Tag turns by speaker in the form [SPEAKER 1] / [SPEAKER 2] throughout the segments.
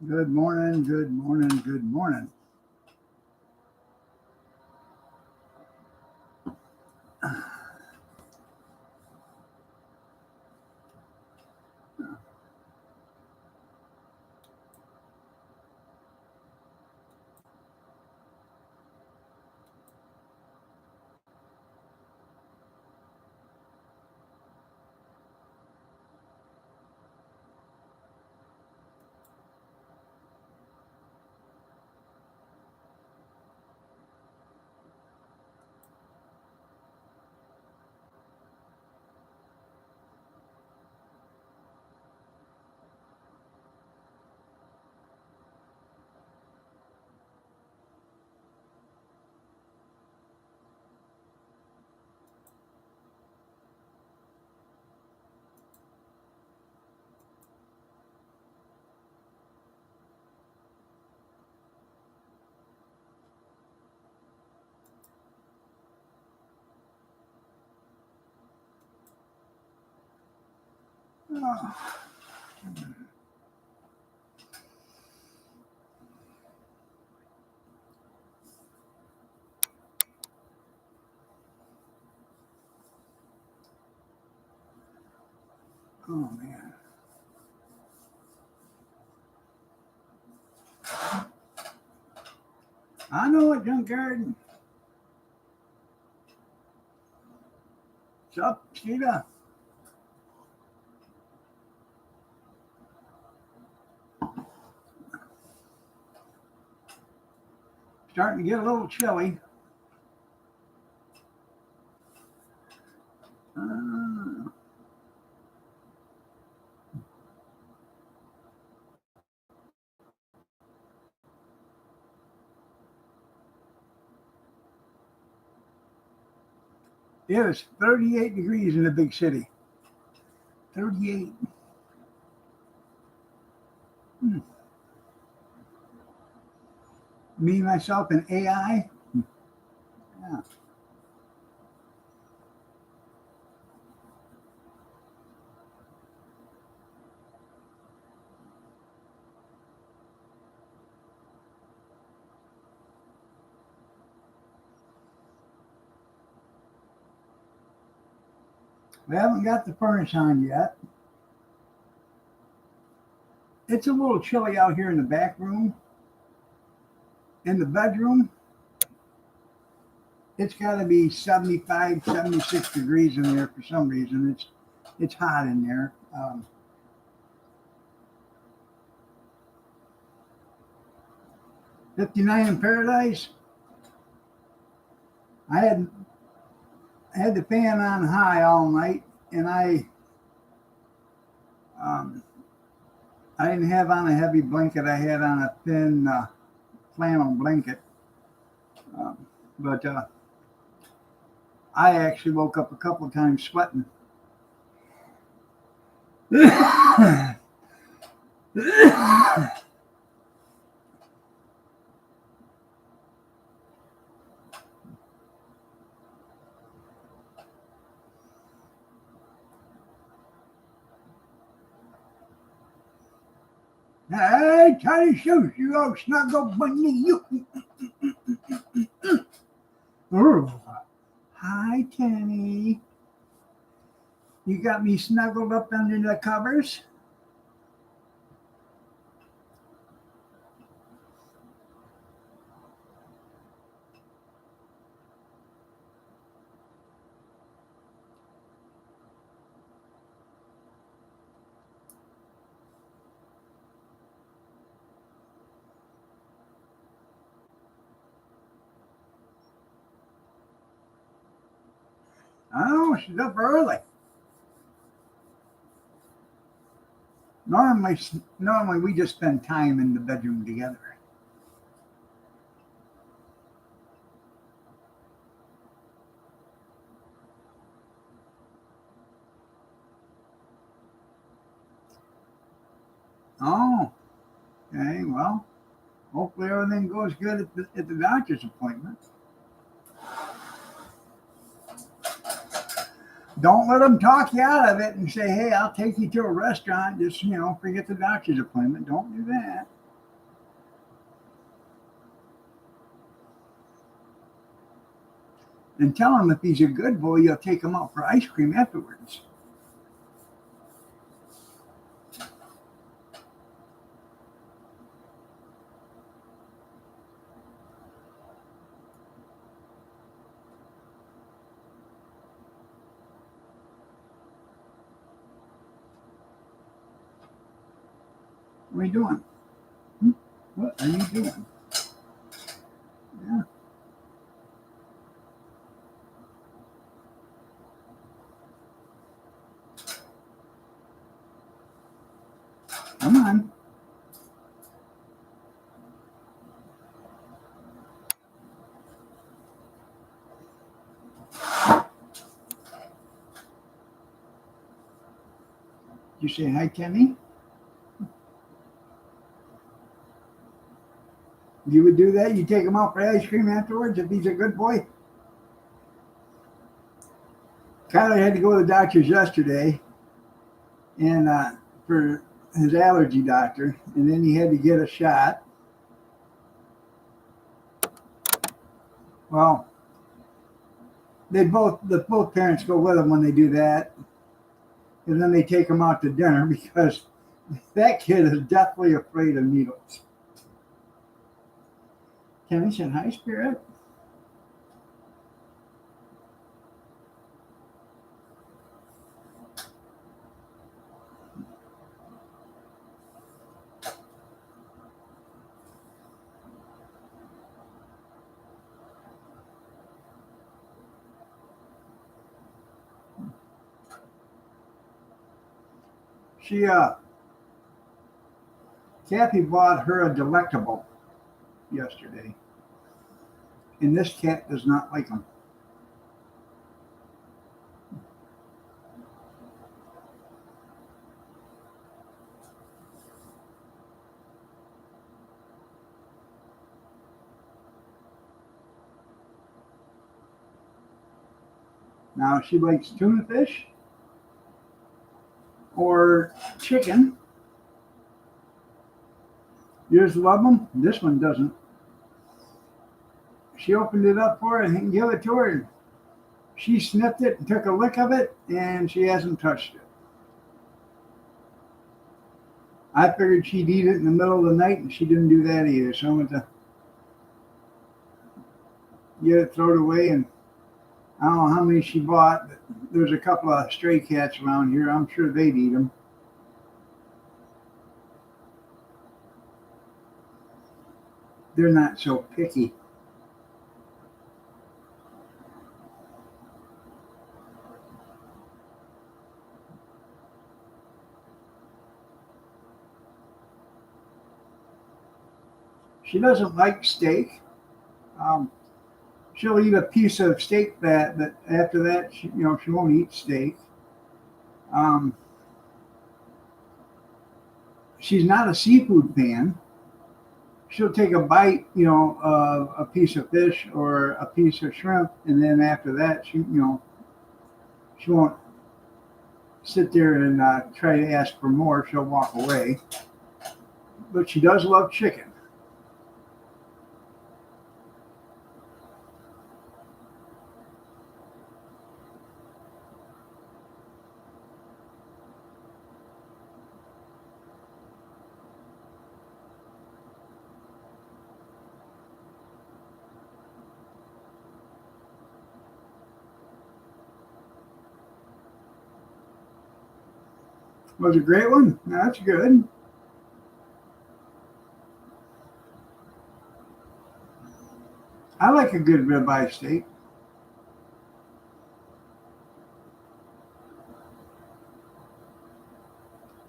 [SPEAKER 1] Good morning, good morning, good morning. Oh, oh man. I know it, Junkyard. What's up, Cheetah? Starting to get a little chilly. Uh, it was 38 degrees in the big city. 38. Hmm. Me, myself, and AI. Yeah. We haven't got the furnace on yet. It's a little chilly out here in the back room. In the bedroom, it's got to be 75, 76 degrees in there for some reason. It's hot in there. 59 in Paradise. I had the fan on high all night, and um, I didn't have on a heavy blanket. I had on a thin flannel blanket, um, but I actually woke up a couple of times sweating. Hey, Tiny Shoes, you old snuggle bunny, you. Oh, hi, Kenny. You got me snuggled up under the covers? Oh, she's up early. Normally, normally we just spend time in the bedroom together. Oh, okay. Well, hopefully everything goes good at the doctor's appointment. Don't let them talk you out of it and say, "Hey, I'll take you to a restaurant." Just forget the doctor's appointment. Don't do that. and tell him if he's a good boy, you'll take him out for ice cream afterwards. What are you doing? What are you doing? Yeah. Come on. You say hi, Kenny? You would do that? You take him out for ice cream afterwards if he's a good boy? Kyler had to go to the doctor's yesterday and for his allergy doctor, and then he had to get a shot. Well, the both parents go with him when they do that, and then they take him out to dinner because that kid is definitely afraid of needles. Kenny said, "Hi, Spirit." She Kathy bought her a delectable yesterday, and this cat does not like them. Now she likes tuna fish or chicken. Yours love them. This one doesn't. She opened it up for her and gave it to her. She sniffed it and took a lick of it, and she hasn't touched it. I figured she'd eat it in the middle of the night, and she didn't do that either. So I'm going to get it thrown away, and I don't know how many she bought, but there's a couple of stray cats around here. I'm sure they'd eat them. They're not so picky. She doesn't like steak. She'll eat a piece of steak fat, but after that, she won't eat steak. Um, she's not a seafood fan. She'll take a bite, of a piece of fish or a piece of shrimp, and then after that, she won't sit there and try to ask for more. She'll walk away. But she does love chicken. Was it a great one? No, that's good. I like a good ribeye steak.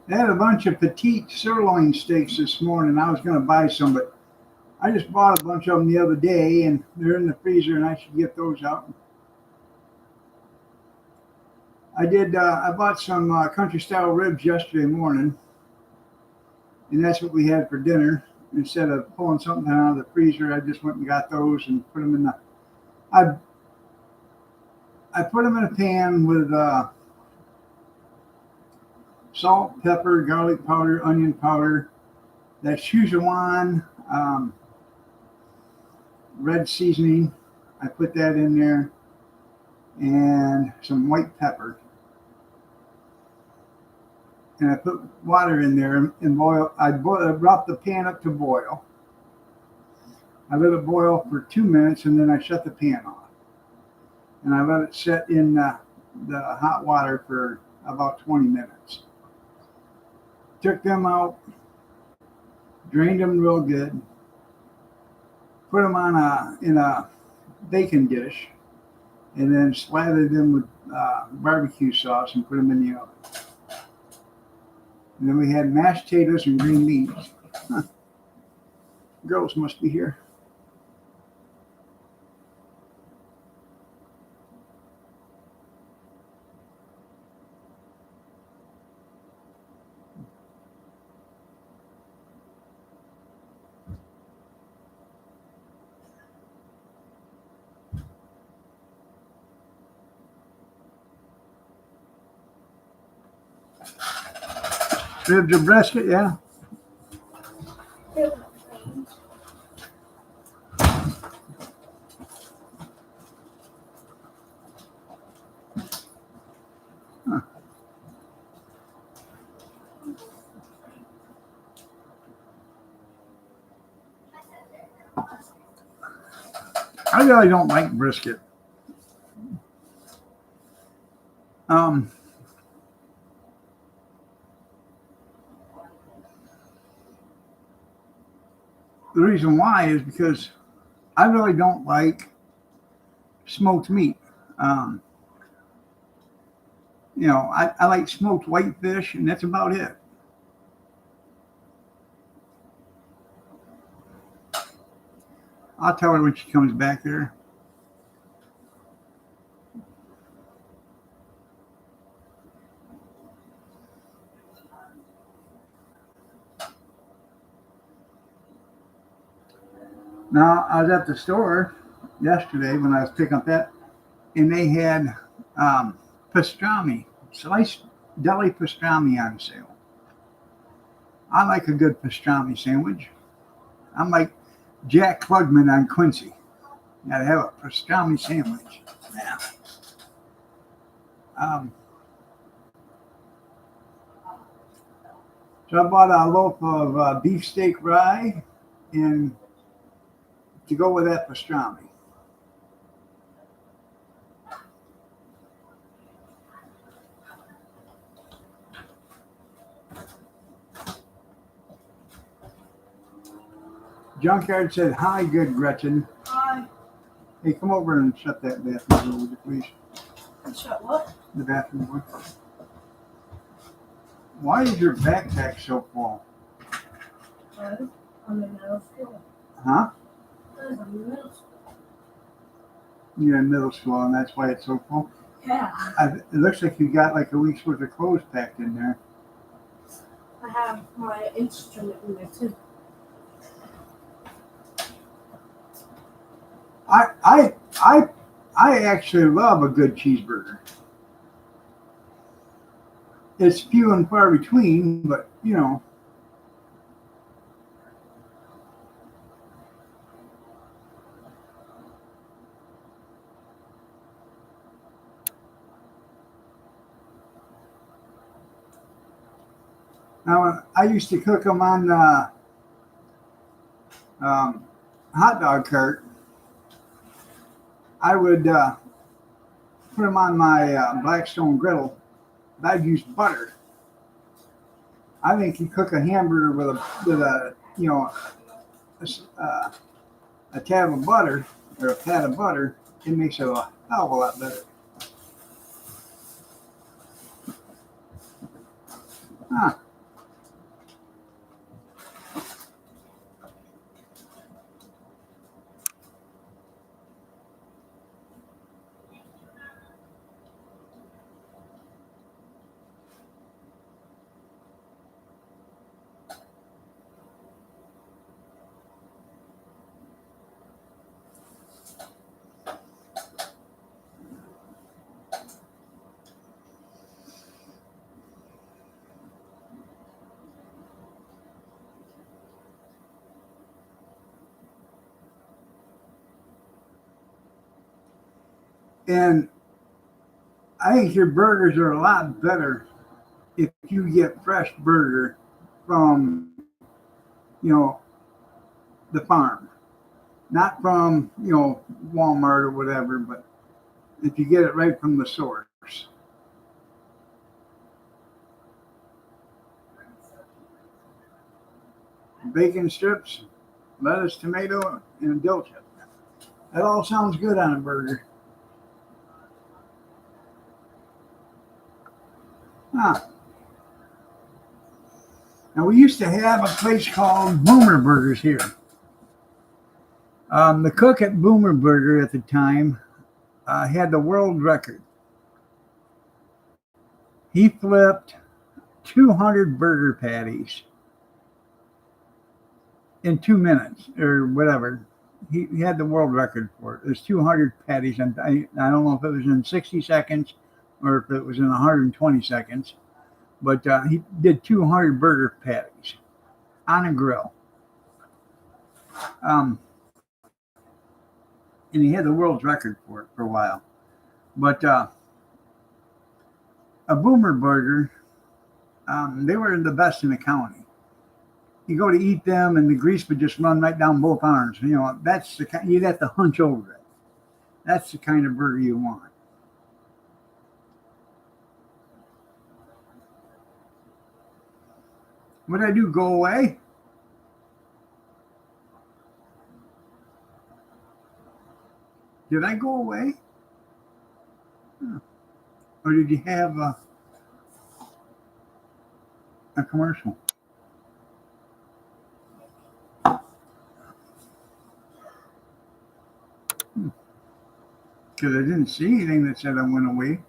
[SPEAKER 1] They had a bunch of petite sirloin steaks this morning. I was going to buy some, but I just bought a bunch of them the other day, and they're in the freezer, and I should get those out. I did. I bought some country style ribs yesterday morning, and that's what we had for dinner. Instead of pulling something out of the freezer, I just went and got those and put them in the. I put them in a pan with salt, pepper, garlic powder, onion powder, that Szechuan red seasoning. I put that in there, and some white pepper. And I put water in there and boil. I brought the pan up to boil. I let it boil for 2 minutes and then I shut the pan off. And I let it sit in the hot water for about 20 minutes. Took them out, drained them real good, put them on in a baking dish, and then slathered them with barbecue sauce and put them in the oven. And then we had mashed potatoes and green beans. Huh. Girls must be here. Ribs or brisket, yeah. Huh. I really don't like brisket. Um, the reason why is because I really don't like smoked meat. Um, I like smoked whitefish, and that's about it. I'll tell her when she comes back there. Now, I was at the store yesterday when I was picking up that, and they had pastrami, sliced deli pastrami on sale. I like a good pastrami sandwich. I'm like Jack Klugman on Quincy. Gotta have a pastrami sandwich. Yeah. Um, so I bought a loaf of beefsteak rye and to go with that pastrami. Junkyard said, "Hi, good Gretchen.
[SPEAKER 2] Hi.
[SPEAKER 1] Hey, come over and shut that bathroom door, would you please?
[SPEAKER 2] Shut what?
[SPEAKER 1] The bathroom door. Why is your backpack so full?
[SPEAKER 2] I'm in middle school.
[SPEAKER 1] Huh?
[SPEAKER 2] I'm in middle school.
[SPEAKER 1] You're in middle school and that's why it's so full?
[SPEAKER 2] Yeah.
[SPEAKER 1] It looks like you got like a week's worth of clothes packed in there.
[SPEAKER 2] I have my instrument in there too.
[SPEAKER 1] I I I I actually love a good cheeseburger. It's few and far between, but now I used to cook them on the um, hot dog cart. I would put them on my Blackstone griddle, but I'd use butter. I think you cook a hamburger with a a, a tab of butter or a pat of butter, it makes it a hell of a lot better. Huh. And I think your burgers are a lot better if you get fresh burger from, you know, the farm, not from, Walmart or whatever, but if you get it right from the source. Bacon strips, lettuce, tomato, and dill chip. That all sounds good on a burger. Huh. Now, we used to have a place called Boomer Burgers here. The cook at Boomer Burger at the time had the world record. He flipped 200 burger patties in 2 minutes or whatever. He had the world record for it. It was 200 patties. And I don't know if it was in 60 seconds or if it was in 120 seconds, but he did 200 burger patties on a grill. Um, and he had the world's record for it for a while. But a Boomer Burger, they were the best in the county. You go to eat them, and the grease would just run right down both arms. That's the kind you'd have to hunch over it. That's the kind of burger you want. What did I do? Go away? Did I go away? Huh. Or did you have a commercial? Because I didn't see anything that said I went away.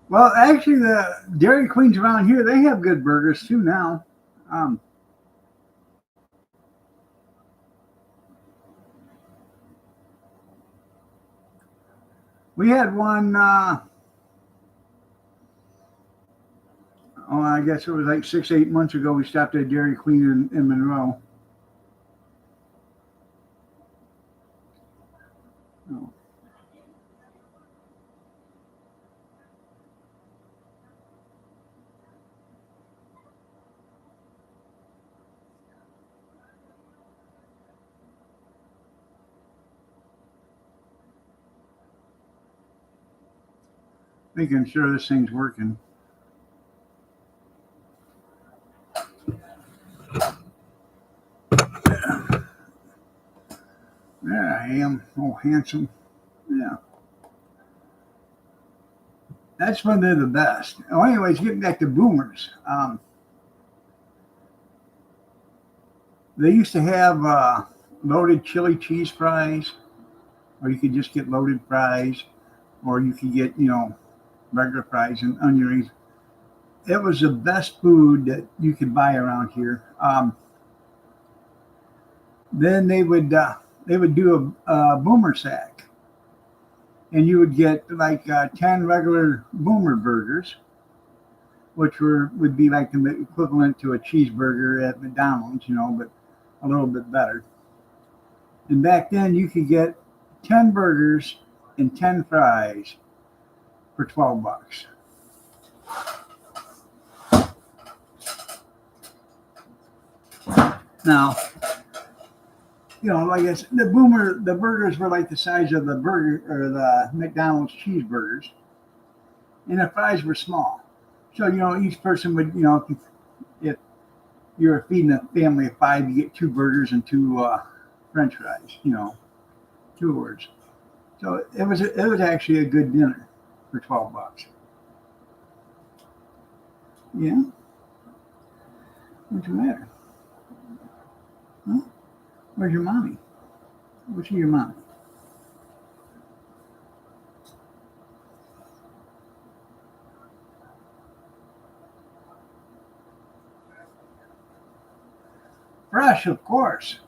[SPEAKER 1] Well, actually, the Dairy Queens around here, they have good burgers too now. Um, we had one, I guess it was like 6, 8 months ago. We stopped at Dairy Queen in Monroe. Oh, making sure this thing's working. There I am. Oh, handsome. Yeah. That's when they're the best. Oh, anyways, getting back to Boomers. They used to have loaded chili cheese fries, or you could just get loaded fries, or you could get, regular fries and onion rings. It was the best food that you could buy around here. Then they would do a Boomer sack, and you would get like 10 regular Boomer burgers, which would be like the equivalent to a cheeseburger at McDonald's, but a little bit better. And back then, you could get 10 burgers and 10 fries for $12. Now, like I said, the burgers were like the size of the burger or the McDonald's cheeseburgers, and the fries were small. So, each person would, if you were feeding a family of five, you get two burgers and two French fries. Two words. So it was actually a good dinner for $12. Yeah. What's the matter? Huh? Where's your mommy? Where's your mommy? fresh, of course.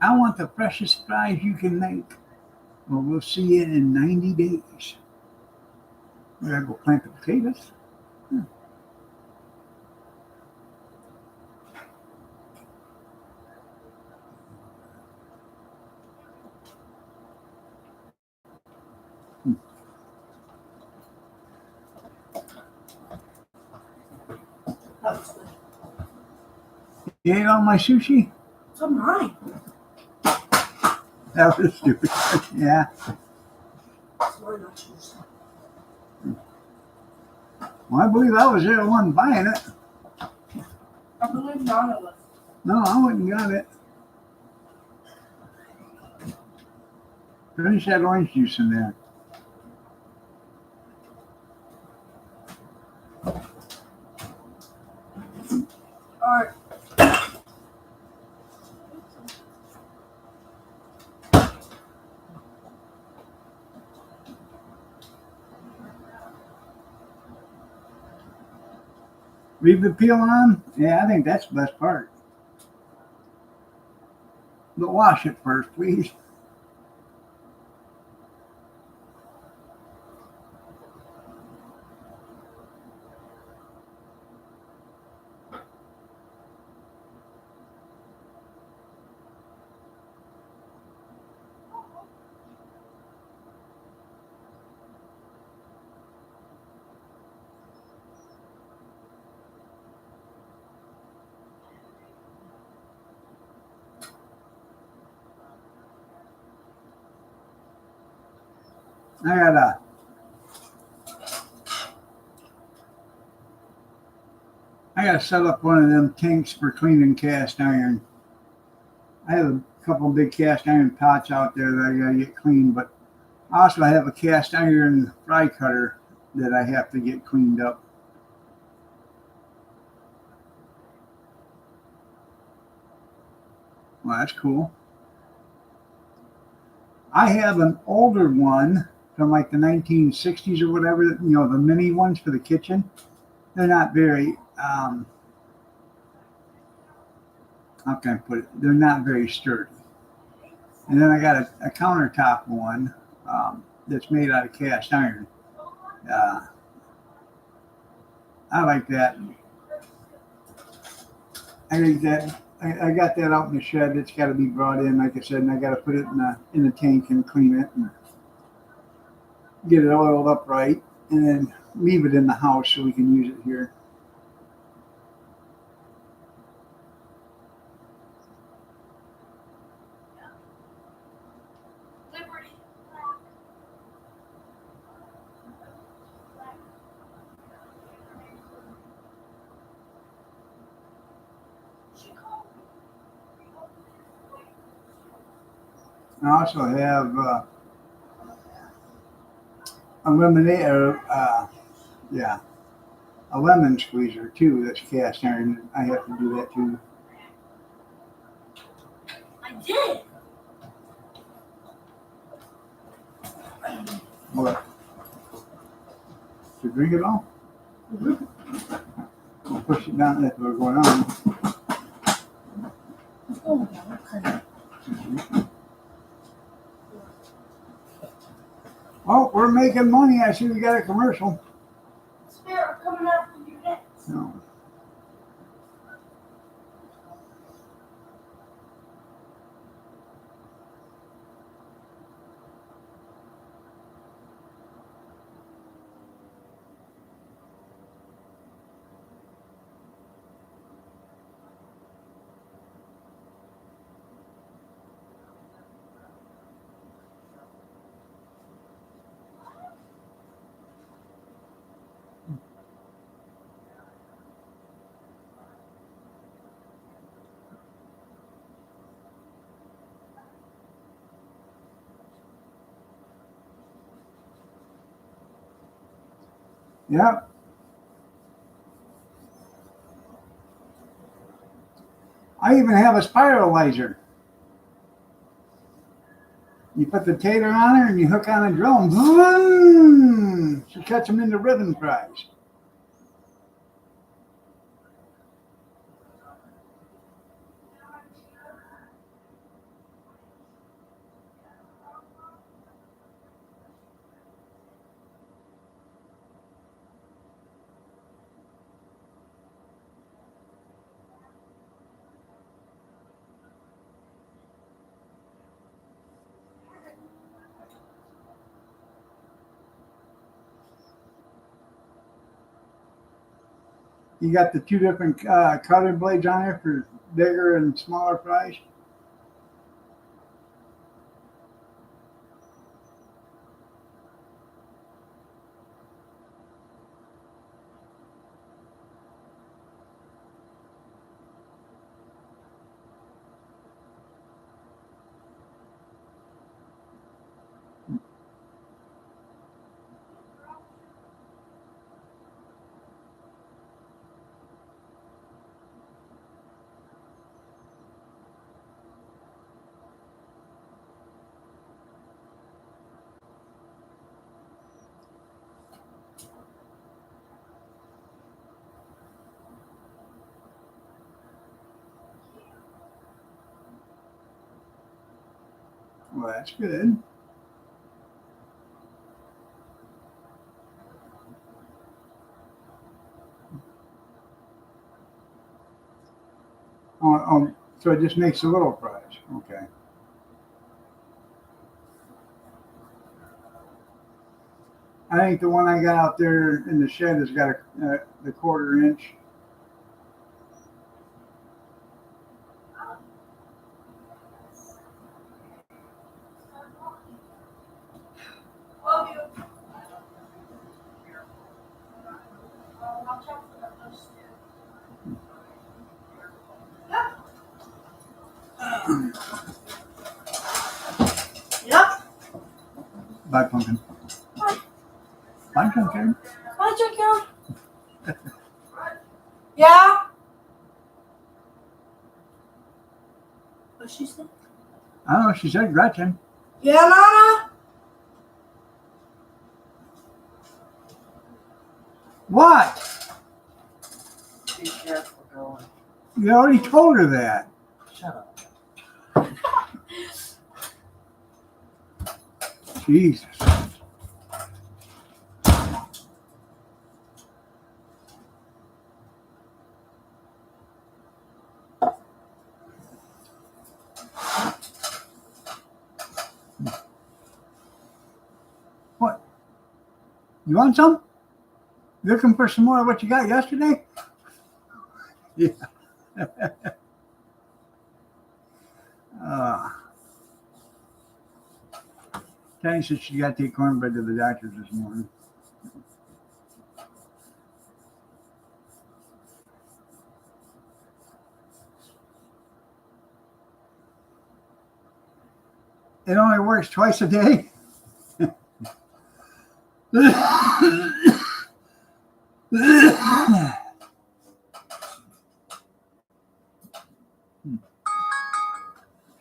[SPEAKER 1] I want the freshest fries you can make. Well, we'll see you in 90 days. We gotta go plant the potatoes.
[SPEAKER 2] That was good.
[SPEAKER 1] You ate all my sushi?
[SPEAKER 2] So mine.
[SPEAKER 1] That was stupid. Yeah.
[SPEAKER 2] It's my nachos.
[SPEAKER 1] Well, I believe I was the one buying it.
[SPEAKER 2] I believe none of us.
[SPEAKER 1] No, I wouldn't got it. Finish that orange juice in there.
[SPEAKER 2] Alright.
[SPEAKER 1] Leave the peel on? Yeah, I think that's the best part. But wash it first, please. I gotta set up one of them tanks for cleaning cast iron. I have a couple of big cast iron pots out there that I gotta get cleaned, but also I have a cast iron fry cutter that I have to get cleaned up. Well, that's cool. I have an older one from like the 1960s or whatever, you know, the mini ones for the kitchen. They're not very, how can I put it? They're not very sturdy. And then I got a countertop one that's made out of cast iron. Uh, I like that. I think that I got that out in the shed. It's got to be brought in, like I said, and I got to put it in a tank and clean it and get it oiled up right, and then leave it in the house so we can use it here. I also have a lemonade, yeah, a lemon squeezer too. That's cast iron. I have to do that too.
[SPEAKER 2] I did.
[SPEAKER 1] What? To drink it all? I'll push it down as we're going on.
[SPEAKER 2] Oh, okay.
[SPEAKER 1] Oh, we're making money. I see we got a commercial.
[SPEAKER 2] Spirit coming after you next.
[SPEAKER 1] No. Yep. I even have a spiralizer. You put the tater on her and you hook on a drill and vroom, she cuts them into ribbon fries. You got the two different cutting blades on there for bigger and smaller fries. Well, that's good. So it just makes the little fries. Okay. I think the one I got out there in the shed has got the 1/4 inch.
[SPEAKER 2] Yep.
[SPEAKER 1] Bye, Pumpkin. Bye, Pumpkin.
[SPEAKER 2] Hi, Jacob. Yeah. What's she say?
[SPEAKER 1] I don't know. She said Gretchen.
[SPEAKER 2] Yeah, Nana.
[SPEAKER 1] What?
[SPEAKER 3] Be careful going.
[SPEAKER 1] You already told her that.
[SPEAKER 3] Shut up.
[SPEAKER 1] Jesus. What? You want some? You looking for some more of what you got yesterday? Yeah. Kenny said she got to take cornbread to the doctor's this morning. It only works twice a day.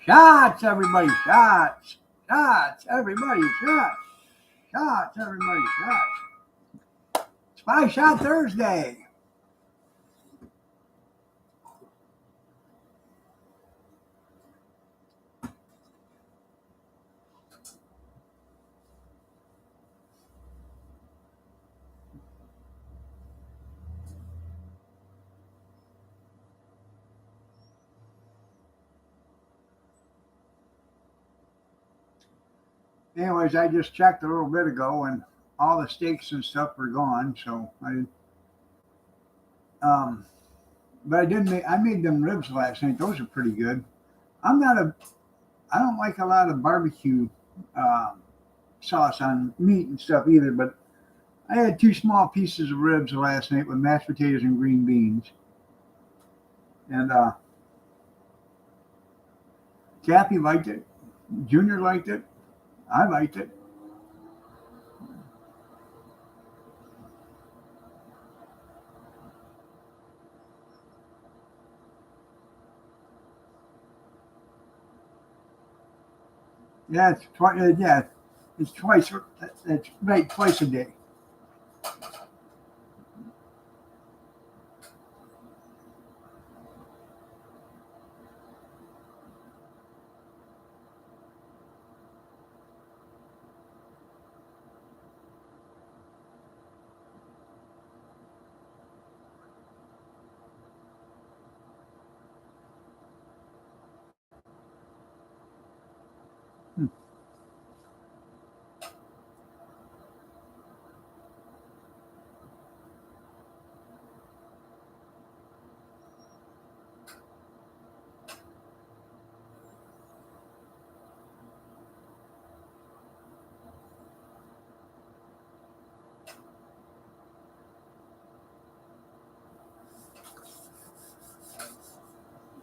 [SPEAKER 1] Shots, everybody, shots. Shots, everybody, shots. Shots, everybody, shots. Spy Shot Thursday. Anyways, I just checked a little bit ago and all the steaks and stuff were gone, so but I made them ribs last night. Those are pretty good. I don't like a lot of barbecue sauce on meat and stuff either, but I had 2 small pieces of ribs last night with mashed potatoes and green beans. And Kathy liked it. Junior liked it. I liked it. Yeah, it's twice. It's right twice a day. Hmm.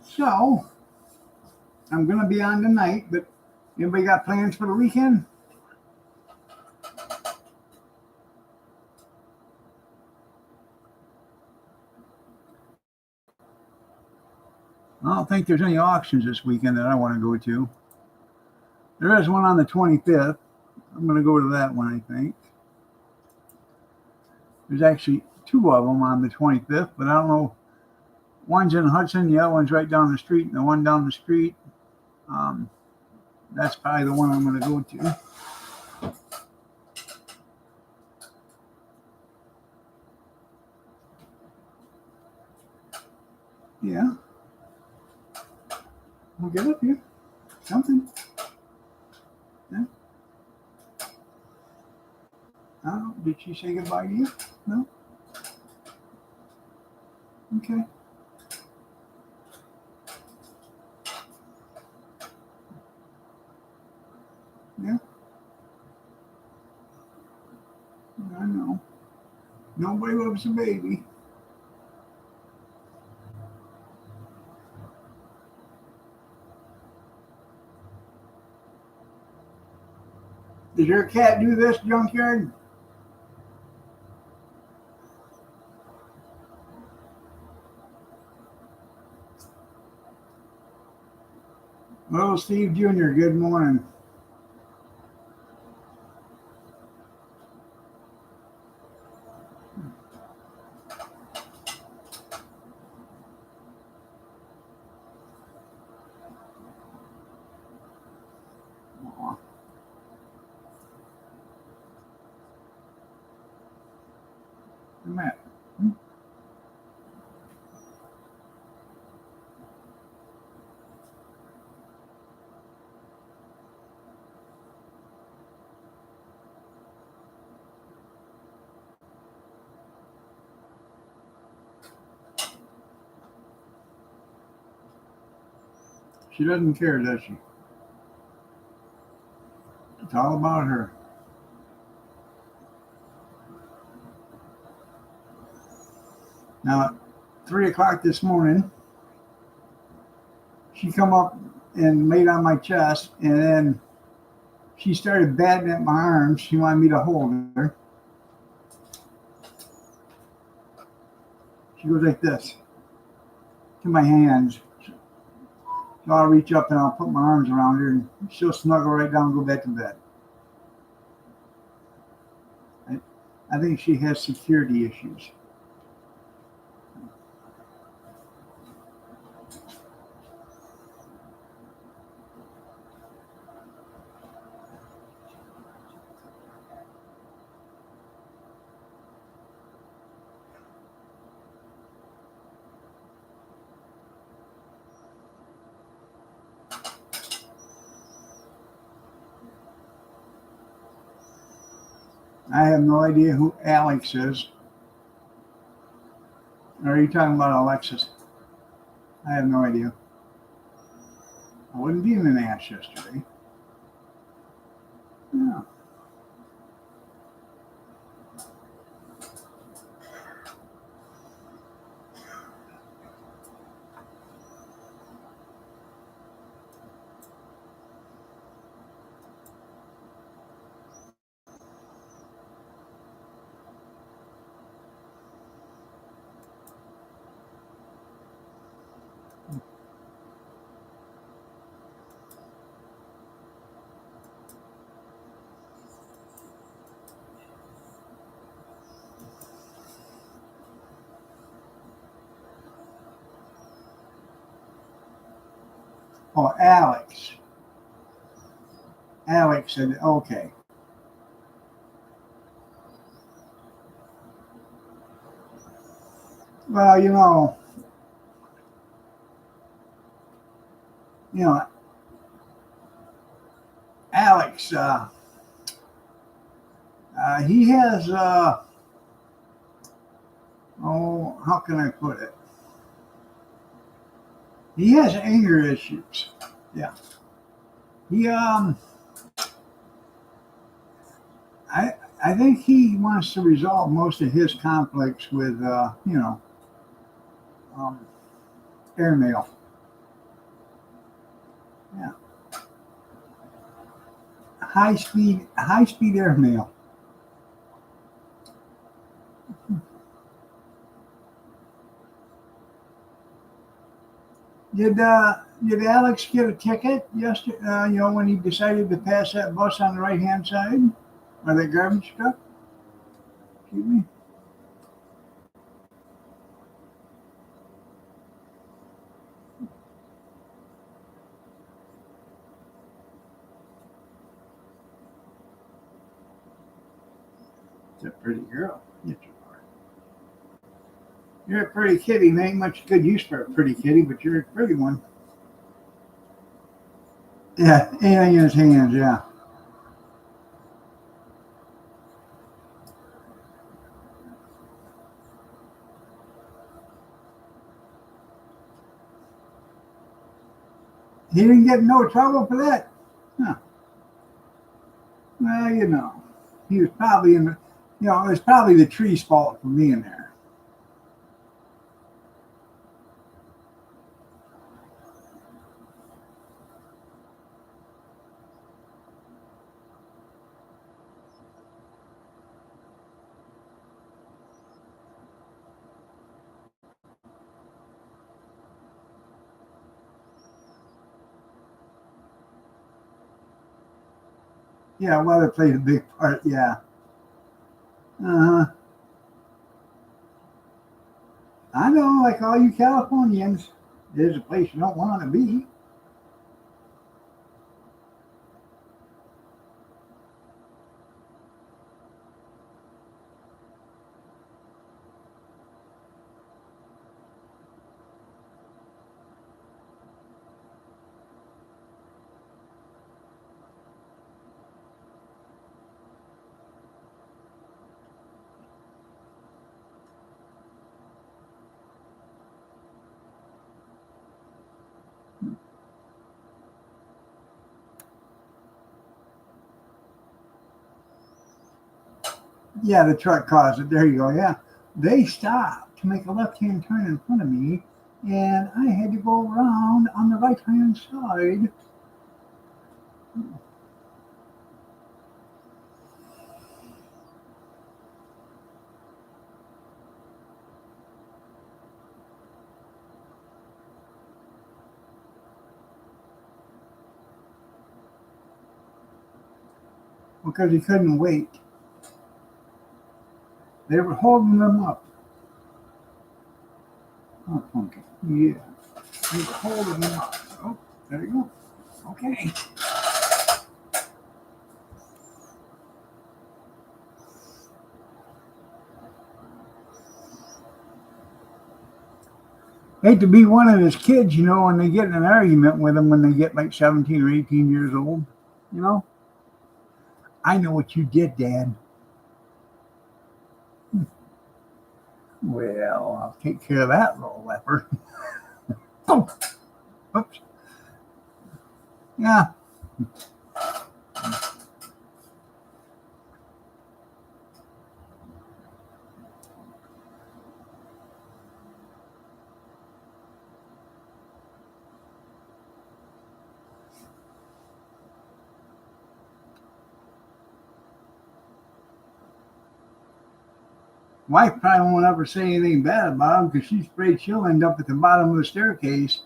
[SPEAKER 1] So I'm gonna be on tonight, but anybody got plans for the weekend? I don't think there's any auctions this weekend that I want to go to. There is one on the 25th. I'm gonna go to that one, I think. There's actually two of them on the 25th, but I don't know. One's in Hudson, the other one's right down the street, and the one down the street, um, that's probably the one I'm going to go to. Yeah, we'll get up here. Something. Yeah. I don't know. Did she say goodbye to you? No? Okay. Yeah, I know. Nobody loves a baby. Did your cat do this, Junkyard? Little Steve Jr., good morning. Aw. Come at. She doesn't care, does she? It's all about her. Now, at 3 o'clock this morning, she come up and laid on my chest, and then she started batting at my arms. She wanted me to hold her. She goes like this to my hands. So I'll reach up and I'll put my arms around her, and she'll snuggle right down and go back to bed. I think she has security issues. I have no idea who Alex is. Or are you talking about Alexis? I have no idea. I wasn't being an ass yesterday. Yeah. Oh, Alex. Alex said, okay. Well, you know, Alex, he has, oh, how can I put it? He has anger issues. Yeah. He, I think he wants to resolve most of his conflicts with, um, airmail. Yeah. High speed airmail. Did Alex get a ticket yesterday? When he decided to pass that bus on the right hand side, or that garbage truck? Excuse me. It's a pretty girl. Yes, you are. You're a pretty kitty. There ain't much good use for a pretty kitty, but you're a pretty one. Yeah, anything in his hands. Yeah. He didn't get in no trouble for that. Huh. Well, he was probably in the. It was probably the tree's fault for being there. Yeah, weather played a big part. Yeah. Uh huh. I know, like all you Californians, there's a place you don't want to be. Yeah, the truck caused it. There you go. Yeah. They stopped to make a left hand turn in front of me, and I had to go around on the right hand side. Because he couldn't wait. They were holding them up. Oh, okay. Yeah. They were holding them up. Oh, there you go. Okay. Hate to be one of his kids, when they get in an argument with him when they get like 17 or 18 years old. You know, I know what you did, Dad. Well, I'll take care of that little leper. Oh, oops. Yeah. Wife probably won't ever say anything bad about him because she's afraid she'll end up at the bottom of the staircase.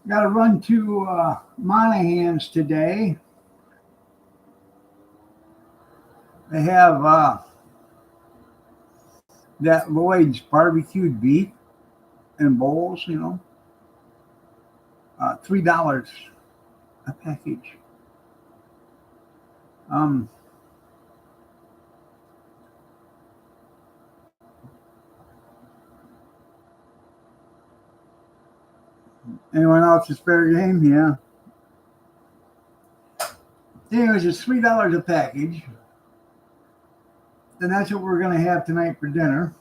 [SPEAKER 1] Got to run to Monahan's today. They have that Lloyd's barbecued beef in bowls, you know, $3 a package. Anyone else is fair game? Yeah. Anyways, it's $3 a package. And that's what we're going to have tonight for dinner.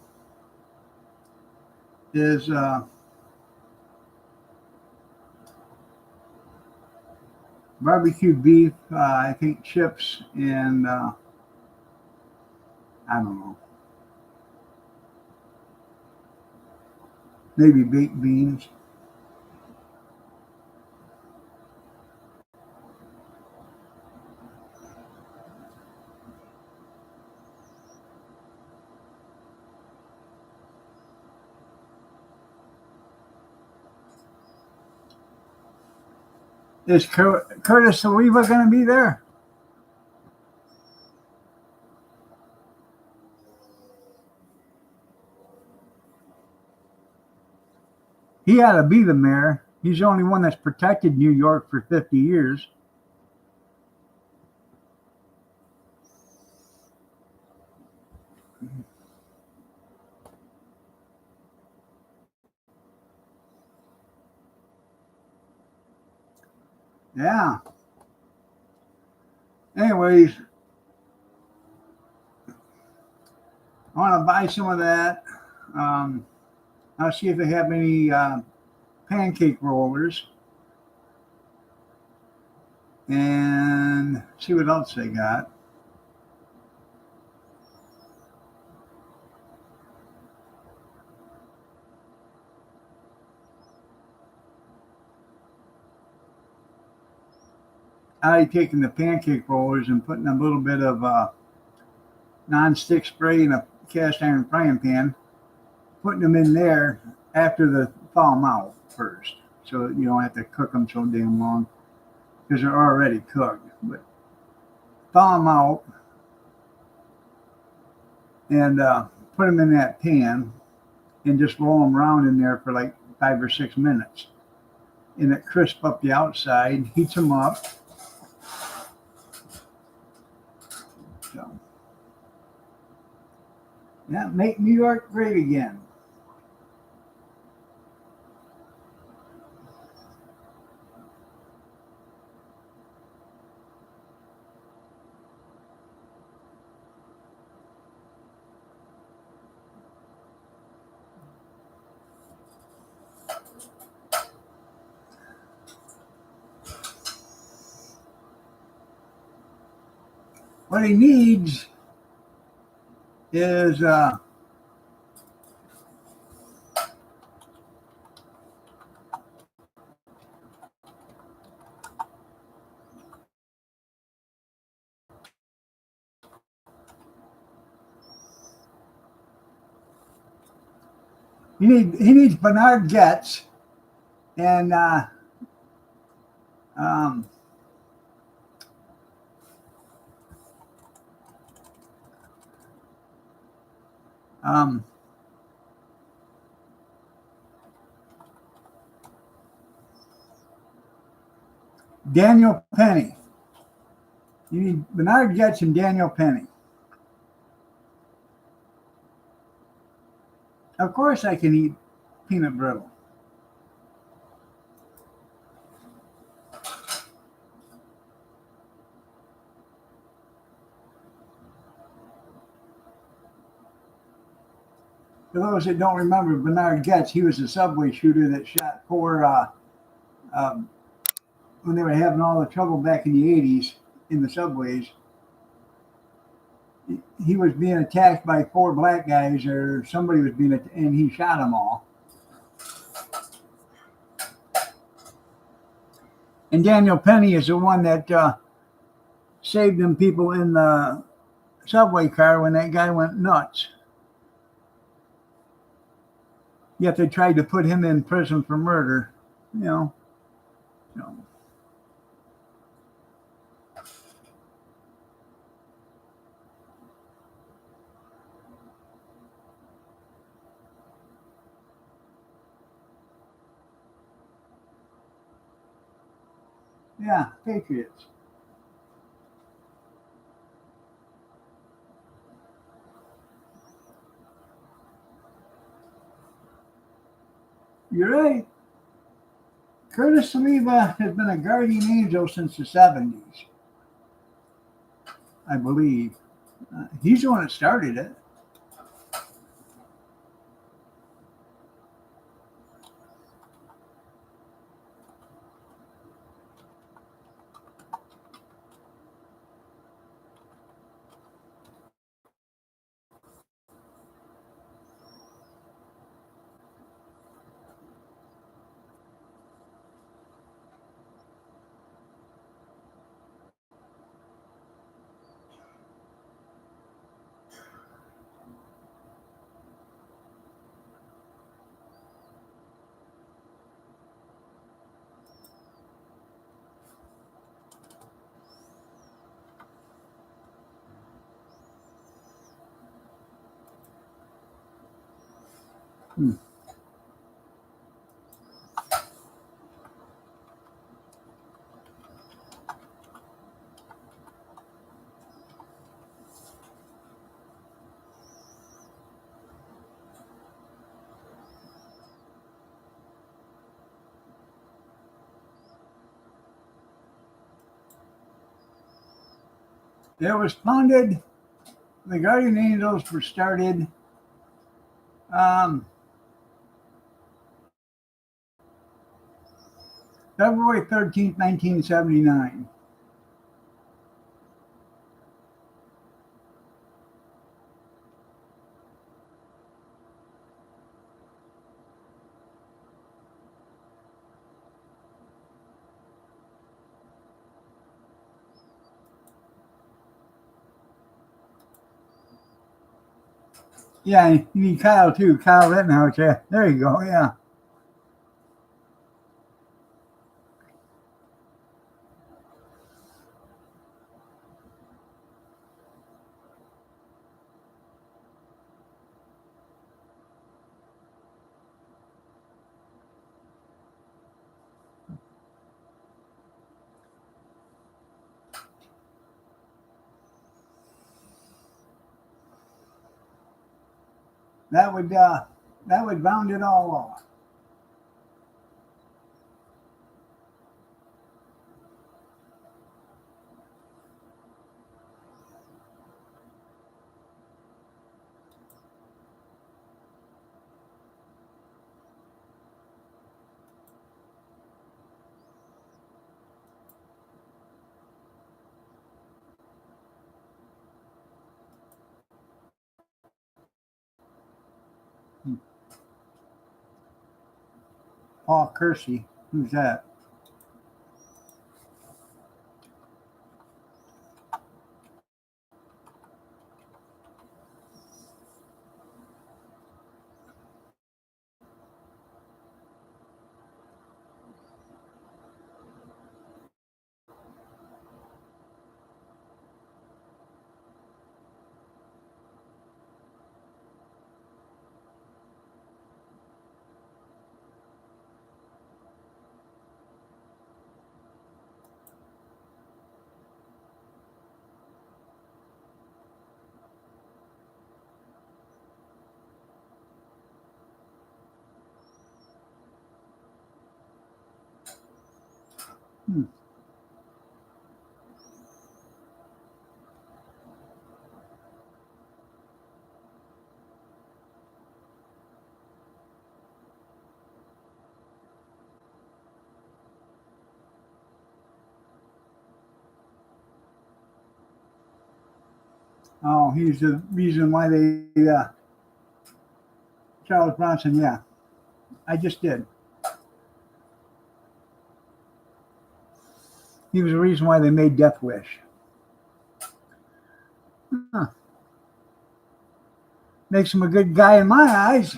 [SPEAKER 1] Is barbecued beef, I think chips, and I don't know, maybe baked beans. Is Curtis Oliva going to be there? He ought to be the mayor. He's the only one that's protected New York for 50 years. Yeah. Anyways, I want to buy some of that. I'll see if they have any pancake rollers. And see what else they got. I taking the pancake rollers and putting a little bit of non-stick spray in a cast iron frying pan, putting them in there after the thaw them out first, so you don't have to cook them so damn long because they're already cooked. But thaw them out and put them in that pan and just roll them around in there for like 5 or 6 minutes, and it crisps up the outside, heats them up. So, yeah, make New York great again. What he needs is he needs Bernard Goetz and Daniel Penny. You need Bernard Goetz and Daniel Penny. Of course I can eat peanut brittle. For those that don't remember Bernard Goetz, he was a subway shooter that shot poor when they were having all the trouble back in the 80s in the subways. He was being attacked by 4 black guys, or somebody was being, and he shot them all. And Daniel Penny is the one that saved them people in the subway car when that guy went nuts. Yet they tried to put him in prison for murder. You know. So. Yeah, Patriots. You're right. Curtis Saliba has been a guardian angel since the 70s, I believe. He's the one that started it. Hmm. It was founded, the Guardian Angels were started February 13th, 1979. Yeah, you need Kyle too. Kyle Rittenhouse. Yeah, there you go. Yeah. That would round it all off. Paul Kersey. Who's that? Hmm. Oh, he's the reason why they Charles Bronson. Yeah, I just did. He was the reason why they made Death Wish. Huh. Makes him a good guy in my eyes.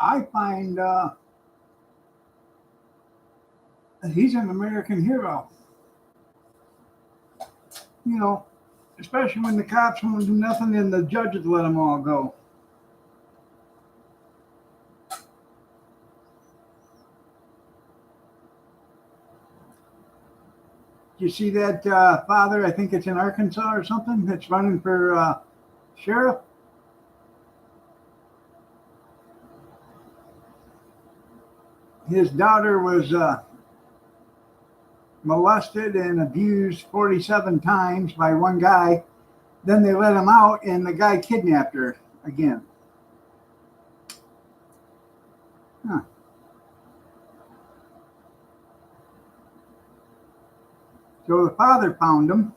[SPEAKER 1] I find he's an American hero. You know, especially when the cops won't do nothing and the judges let them all go. You see that father? I think it's in Arkansas or something. That's running for sheriff. His daughter was molested and abused 47 times by one guy. Then they let him out, and the guy kidnapped her again. Huh. So the father found him,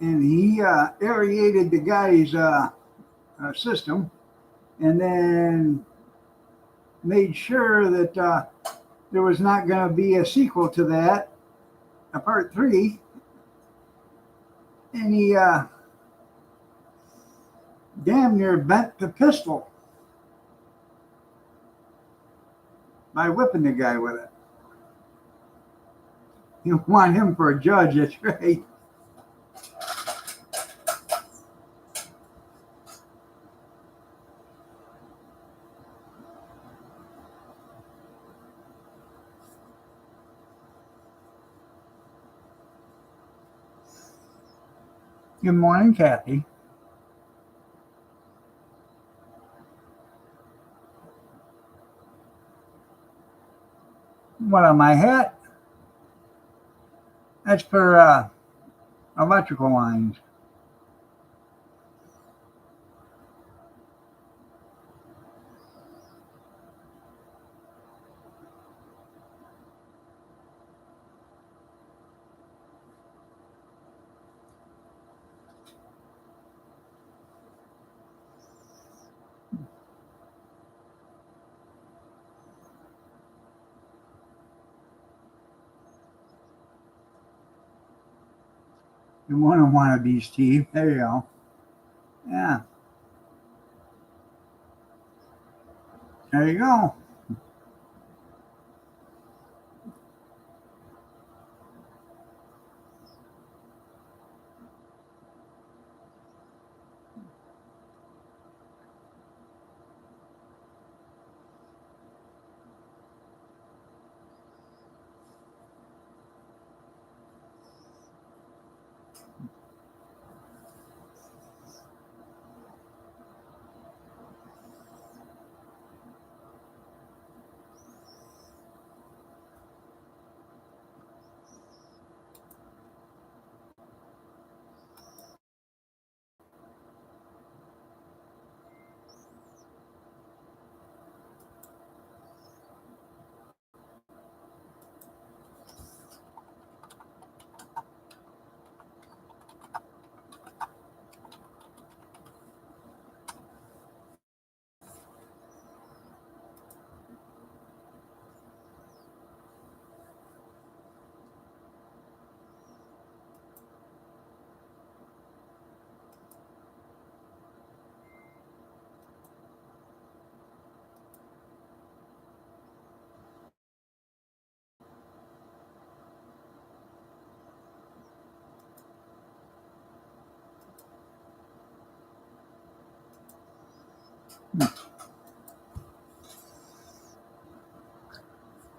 [SPEAKER 1] and he aerated the guy's system, and then made sure that there was not going to be a sequel to that, a part 3. And he damn near bent the pistol by whipping the guy with it. You want him for a judge, that's right. Good morning, Kathy. What, on my hat? That's for electrical lines. You want to be Steve. There you go. Yeah. There you go.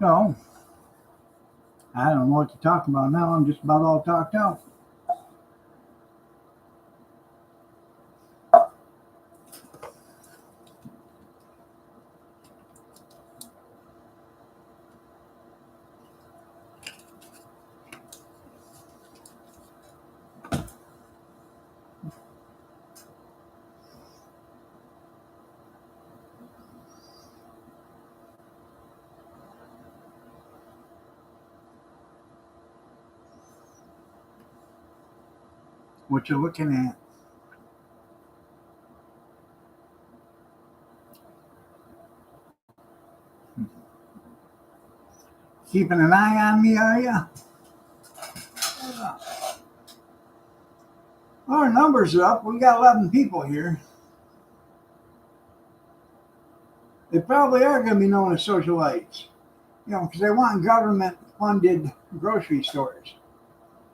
[SPEAKER 1] So, I don't know what to talk about now. I'm just about all talked out. What you're looking at. Keeping an eye on me, are you? Our numbers are up. We got 11 people here. They probably are going to be known as socialites, because they want government-funded grocery stores.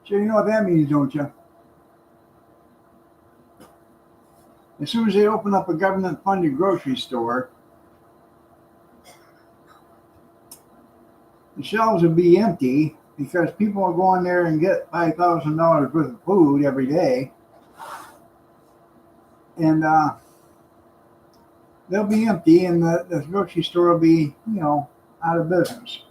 [SPEAKER 1] So you know what that means, don't you? As soon as they open up a government-funded grocery store, the shelves will be empty because people will go in there and get $5,000 worth of food every day. And they'll be empty, and the grocery store will be, out of business.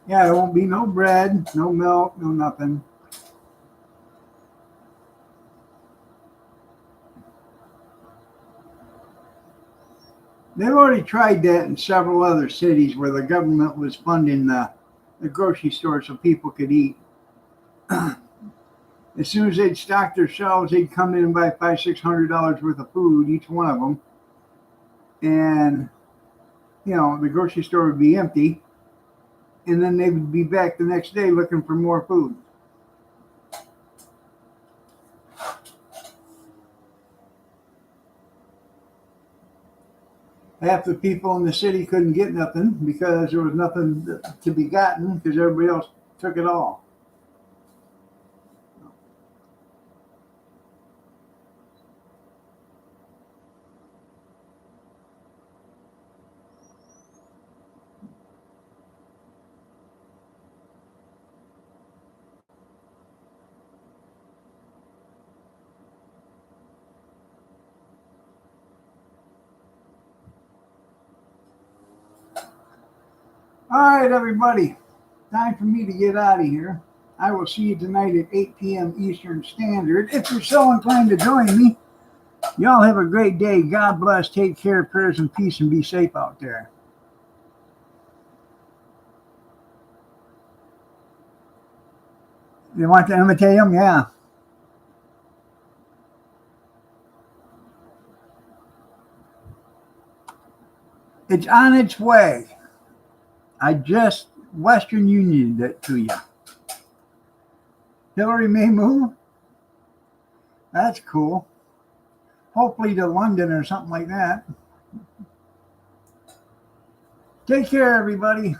[SPEAKER 1] Yeah, there won't be no bread, no milk, no nothing. They've already tried that in several other cities where the government was funding the grocery store so people could eat. As soon as they'd stock their shelves, they'd come in and buy $500-600 worth of food, each one of them. And, the grocery store would be empty. And then they would be back the next day looking for more food. Half the people in the city couldn't get nothing because there was nothing to be gotten because everybody else took it all. All right, everybody. Time for me to get out of here. I will see you tonight at 8 p.m. Eastern Standard. If you're so inclined to join me, y'all have a great day. God bless. Take care. Prayers and peace, and be safe out there. You want to imitate him? Yeah. It's on its way. I just Western Unioned it to you. Hillary may move. That's cool. Hopefully to London or something like that. Take care, everybody.